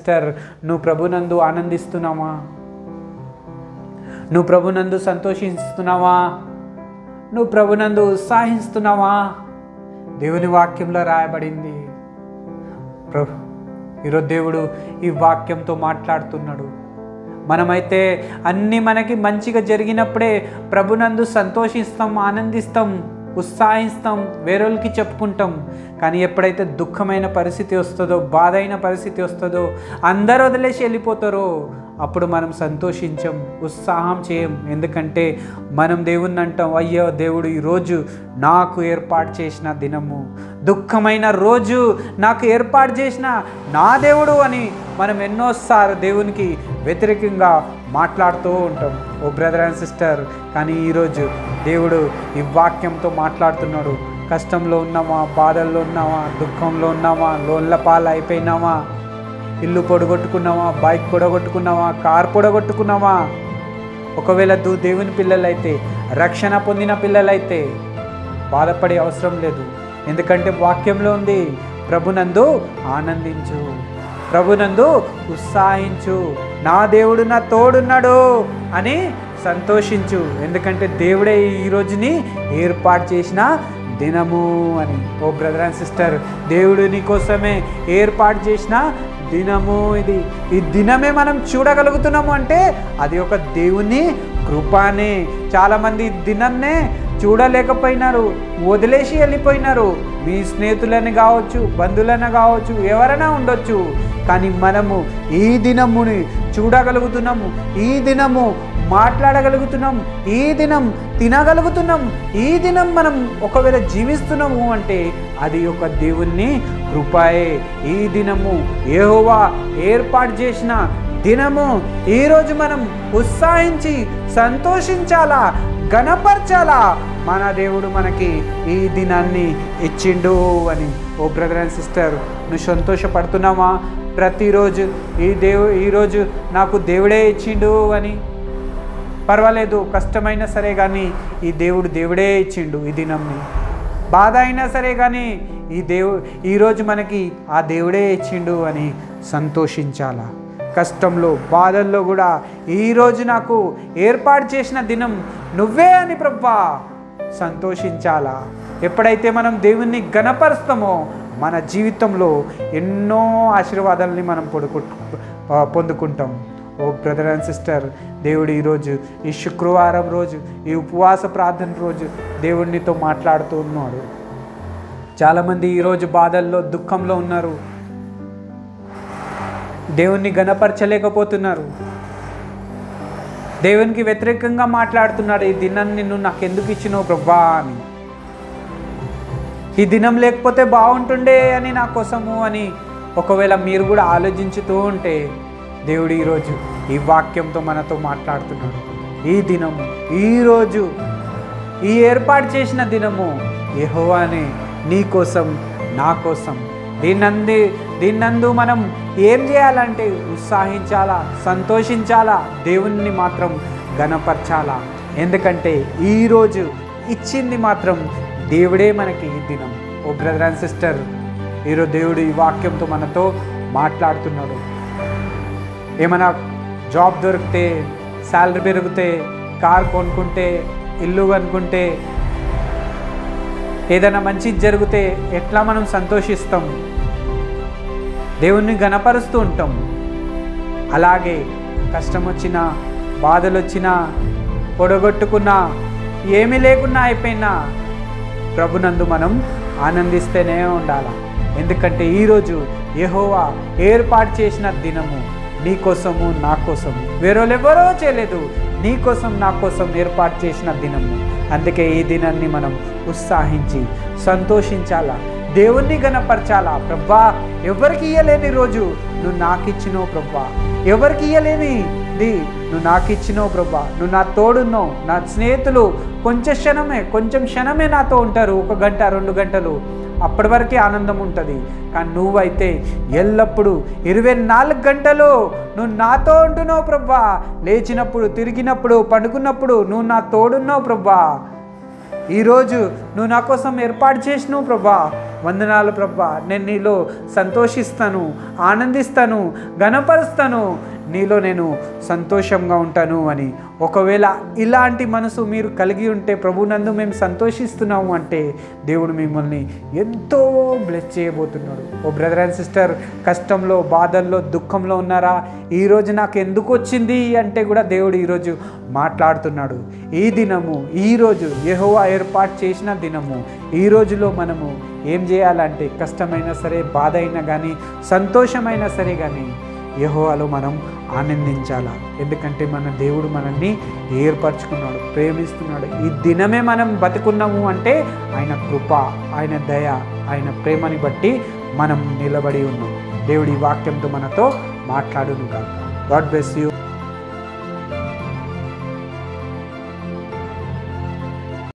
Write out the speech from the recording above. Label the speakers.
Speaker 1: Sister, నువ్వు ప్రభునందు ఆనందిస్తున్నావా? నువ్వు ప్రభునందు సంతోషిస్తున్నావా? నువ్వు ప్రభునందు ఉత్సాహిస్తున్నావా? దేవుని వాక్యంలో రాయబడింది. ఈరోజు దేవుడు ఈ వాక్యంతో మాట్లాడుతున్నాడు. మనమైతే అన్నీ మనకి మంచిగా జరిగినప్పుడే ప్రభునందు సంతోషిస్తాం, ఆనందిస్తాం, ఉత్సాహిస్తాం, వేరేళ్ళకి చెప్పుకుంటాం. కానీ ఎప్పుడైతే దుఃఖమైన పరిస్థితి వస్తుందో, బాధ అయిన పరిస్థితి వస్తుందో, అందరూ వదిలేసి వెళ్ళిపోతారో అప్పుడు మనం సంతోషించం, ఉత్సాహం చేయం. ఎందుకంటే మనం దేవుణ్ణి అంటాం, అయ్యో దేవుడు ఈరోజు నాకు ఏర్పాటు చేసిన దినము, దుఃఖమైన రోజు నాకు ఏర్పాటు చేసిన నా దేవుడు అని మనం ఎన్నోసార్లు దేవునికి వ్యతిరేకంగా మాట్లాడుతూ ఉంటాం. ఓ బ్రదర్ అండ్ సిస్టర్, కానీ ఈరోజు దేవుడు ఈ వాక్యంతో మాట్లాడుతున్నాడు. కష్టంలో ఉన్నామా, బాధల్లో ఉన్నామా, దుఃఖంలో ఉన్నామా, లోన్ల పాలు అయిపోయినామా, ఇల్లు పొడగొట్టుకున్నావా, బైక్ పొడగొట్టుకున్నావా, కార్ పొడగొట్టుకున్నావా? ఒకవేళ దేవుని పిల్లలైతే, రక్షణ పొందిన పిల్లలైతే బాధపడే అవసరం లేదు. ఎందుకంటే వాక్యంలో ఉంది, ప్రభునందు ఆనందించు, ప్రభునందు ఉత్సాహించు, నా దేవుడు నా తోడున్నాడు అని సంతోషించు. ఎందుకంటే దేవుడే ఈ రోజుని ఏర్పాటు చేసిన దినము అని. ఓ బ్రదర్ అండ్ సిస్టర్, దేవుడు నీ కోసమే ఏర్పాటు చేసిన దినము ఇది. ఈ దినమే మనం చూడగలుగుతున్నాము అంటే అది ఒక దేవుని కృపనే. చాలామంది దినాన్నే చూడలేకపోయినారు, వదిలేసి వెళ్ళిపోయినారు. మీ స్నేహితులని కావచ్చు, బంధువులను కావచ్చు, ఎవరైనా ఉండొచ్చు. కానీ మనము ఈ దినముని చూడగలుగుతున్నాము, ఈ దినము మాట్లాడగలుగుతున్నాం, ఈ దినం తినగలుగుతున్నాం, ఈ దినం మనం ఒకవేళ జీవిస్తున్నాము అంటే అది ఒక దేవుని కృపయే. ఈ దినము యెహోవా ఏర్పాటు చేసిన దినము. ఈరోజు మనం ఉత్సాహించి సంతోషించాలా, ఘనపరచాలా. మన దేవుడు మనకి ఈ దినాన్ని ఇచ్చిండు అని. ఓ బ్రదర్ అండ్ సిస్టర్, నువ్వు సంతోషపడుతున్నావా ప్రతిరోజు? ఈరోజు నాకు దేవుడే ఇచ్చిండు అని. పర్వాలేదు, కష్టమైనా సరే కానీ ఈ దేవుడే ఇచ్చిండు ఈ దినంని. బాధ అయినా సరే కానీ ఈరోజు మనకి ఆ దేవుడే ఇచ్చిండు అని సంతోషించాలా. కష్టంలో, బాధల్లో కూడా ఈరోజు నాకు ఏర్పాటు చేసిన దినం నువ్వే అని ప్రభువా సంతోషించాలా. ఎప్పుడైతే మనం దేవుణ్ణి ఘనపరుస్తామో మన జీవితంలో ఎన్నో ఆశీర్వాదాలని మనం పొందుకుంటాం. ఓ బ్రదర్ అండ్ సిస్టర్, దేవుడు ఈరోజు ఈ శుక్రవారం రోజు, ఈ ఉపవాస ప్రార్థన రోజు దేవుడినితో మాట్లాడుతూ ఉన్నాడు. చాలామంది ఈరోజు బాధల్లో, దుఃఖంలో ఉన్నారు, దేవుణ్ణి ఘనపరచలేకపోతున్నారు, దేవునికి వ్యతిరేకంగా మాట్లాడుతున్నాడు. ఈ దినాన్ని నువ్వు నాకు ఎందుకు ఇచ్చినావు ప్రభువా అని, ఈ దినం లేకపోతే బాగుంటుండే అని నా కోసము అని ఒకవేళ మీరు కూడా ఆలోచించుతూ ఉంటే దేవుడు ఈరోజు ఈ వాక్యంతో మనతో మాట్లాడుతున్నాడు. ఈ దినము, ఈరోజు, ఈ ఏర్పాటు చేసిన దినము యెహోవానే నీ కోసం, నా కోసం. దీన్నందు మనం ఏం చేయాలంటే ఉత్సాహించాలా, సంతోషించాలా, దేవుణ్ణి మాత్రం ఘనపరచాలా. ఎందుకంటే ఈరోజు ఇచ్చింది మాత్రం దేవుడే మనకి ఈ దినం. ఓ బ్రదర్ అండ్ సిస్టర్, ఈరోజు దేవుడు ఈ వాక్యంతో మనతో మాట్లాడుతున్నాడు. ఏమైనా జాబ్ దొరికితే, శాలరీ పెరిగితే, కార్ కొనుక్కుంటే, ఇల్లు కొనుక్కుంటే, ఏదైనా మంచిది జరిగితే ఎట్లా మనం సంతోషిస్తాం, దేవుణ్ణి ఘనపరుస్తూ ఉంటాం. అలాగే కష్టం వచ్చినా, బాధలు వచ్చినా, పొడగొట్టుకున్నా, ఏమీ లేకున్నా అయిపోయినా ప్రభునందు మనం ఆనందిస్తూనే ఉండాలి. ఎందుకంటే ఈరోజు యెహోవా ఏర్పాటు చేసిన దినము నీ కోసము, నా కోసము. వేరేవాళ్ళెవరో చేయలేదు, నీ కోసం, నా కోసం ఏర్పాటు చేసిన దినము. అందుకే ఈ దినాన్ని మనం ఉత్సాహించి సంతోషించాలా, దేవుణ్ణి ఘనపరచాలా. ప్రభువా, ఎవరికి ఇయ్యలేని రోజు నువ్వు నాకు ఇచ్చినావు ప్రభువా, ఎవరికి ఇయ్యలేనిది నువ్వు నాకు ఇచ్చినావు ప్రభువా. నువ్వు నా తోడున్నావు. నా స్నేహితులు కొంచెం క్షణమే నాతో ఉంటారు, 1 గంట 2 గంటలు, అప్పటి వరకే ఆనందం ఉంటుంది. కానీ నువ్వైతే ఎల్లప్పుడూ 24 గంటలు నువ్వు నాతో ఉంటున్నావు ప్రభువా. లేచినప్పుడు, తిరిగినప్పుడు, పడుకున్నప్పుడు నువ్వు నా తోడున్నావు ప్రభువా. ఈరోజు నువ్వు నా కోసం ఏర్పాటు చేసినావు ప్రభువా. వందనాలు ప్రభా, నేను నీలో సంతోషిస్తాను, ఆనందిస్తాను, ఘనపరుస్తాను, నీలో నేను సంతోషంగా ఉంటాను అని. ఒకవేళ ఇలాంటి మనసు మీరు కలిగి ఉంటే, ప్రభునందు మేము సంతోషిస్తున్నాము అంటే, దేవుడు మిమ్మల్ని ఎంతో బ్లెస్ చేయబోతున్నాడు. ఓ బ్రదర్ అండ్ సిస్టర్, కష్టంలో, బాధల్లో, దుఃఖంలో ఉన్నారా? ఈరోజు నాకు ఎందుకు వచ్చింది అంటే కూడా దేవుడు ఈరోజు మాట్లాడుతున్నాడు. ఈ దినము, ఈరోజు యెహోవా ఏర్పాటు చేసిన దినము. ఈ రోజులో మనము ఏం చేయాలంటే, కష్టమైనా సరే, బాధ అయినా కానీ, సంతోషమైనా సరే కానీ, యెహోవాలో మనం ఆనందించాలా. ఎందుకంటే మన దేవుడు మనల్ని ఏర్పరచుకున్నాడు, ప్రేమిస్తున్నాడు. ఈ దినమే మనం బతుకున్నాము అంటే ఆయన కృప, ఆయన దయ, ఆయన ప్రేమని బట్టి మనం నిలబడి ఉన్నాం. దేవుడి వాక్యంతో మనతో మాట్లాడును కాక. God bless you.